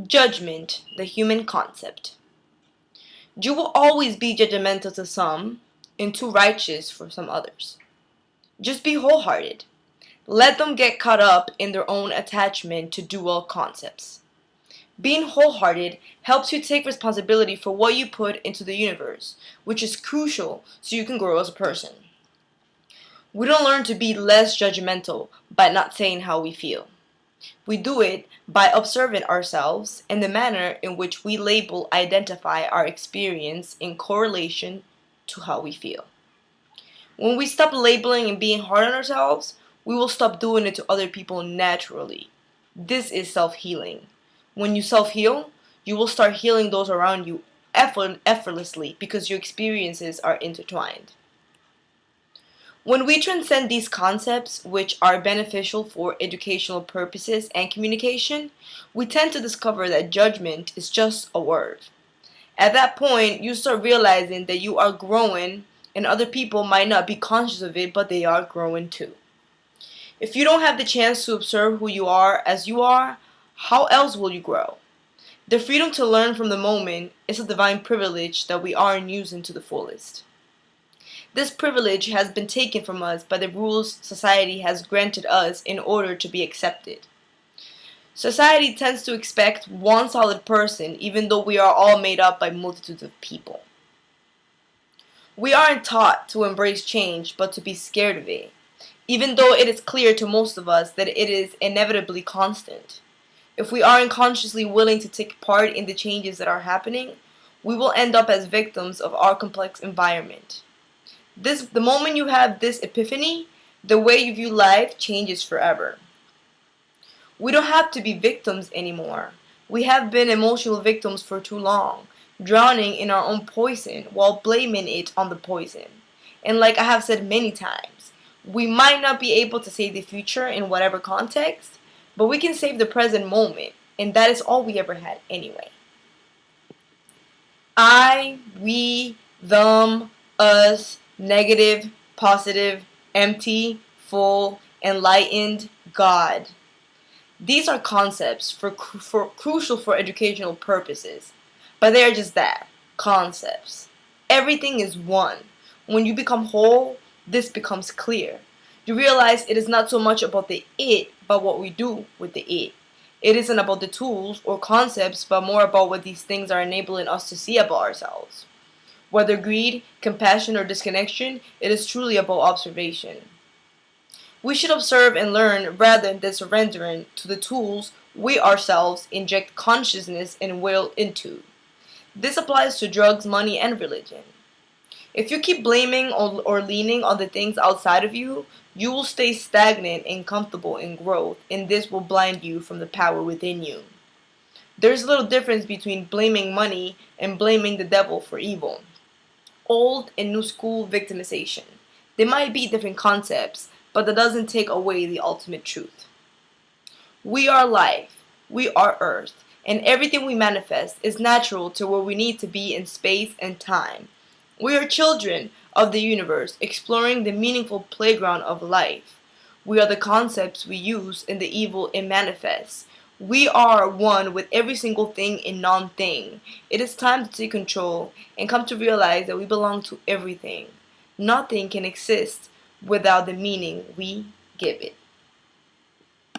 Judgment, the human concept. You will always be judgmental to some and too righteous for some others. Just be wholehearted. Let them get caught up in their own attachment to dual concepts. Being wholehearted helps you take responsibility for what you put into the universe, which is crucial so you can grow as a person. We don't learn to be less judgmental by not saying how we feel. We do it by observing ourselves and the manner in which we identify our experience in correlation to how we feel. When we stop labeling and being hard on ourselves, we will stop doing it to other people naturally. This is self-healing. When you self-heal, you will start healing those around you effortlessly because your experiences are intertwined. When we transcend these concepts, which are beneficial for educational purposes and communication, we tend to discover that judgment is just a word. At that point, you start realizing that you are growing and other people might not be conscious of it, but they are growing too. If you don't have the chance to observe who you are as you are, how else will you grow? The freedom to learn from the moment is a divine privilege that we aren't using to the fullest. This privilege has been taken from us by the rules society has granted us in order to be accepted. Society tends to expect one solid person even though we are all made up by multitudes of people. We aren't taught to embrace change but to be scared of it, even though it is clear to most of us that it is inevitably constant. If we aren't consciously willing to take part in the changes that are happening, we will end up as victims of our complex environment. The moment you have this epiphany, the way you view life changes forever. We don't have to be victims anymore. We have been emotional victims for too long, drowning in our own poison while blaming it on the poison. And like I have said many times, we might not be able to save the future in whatever context, but we can save the present moment, and that is all we ever had anyway. I, we, them, us, negative, positive, empty, full, enlightened, God. These are concepts crucial for educational purposes, but they are just that, concepts. Everything is one. When you become whole, this becomes clear. You realize it is not so much about the it, but what we do with the it. It isn't about the tools or concepts, but more about what these things are enabling us to see about ourselves. Whether greed, compassion, or disconnection, it is truly about observation. We should observe and learn rather than surrendering to the tools we ourselves inject consciousness and will into. This applies to drugs, money, and religion. If you keep blaming or leaning on the things outside of you, you will stay stagnant and comfortable in growth, and this will blind you from the power within you. There's a little difference between blaming money and blaming the devil for evil. Old and new school victimization. They might be different concepts, but that doesn't take away the ultimate truth. We are life, we are earth, and everything we manifest is natural to where we need to be in space and time. We are children of the universe, exploring the meaningful playground of life. We are the concepts we use and the evil it manifests. We are one with every single thing and non-thing. It is time to take control and come to realize that we belong to everything. Nothing can exist without the meaning we give it.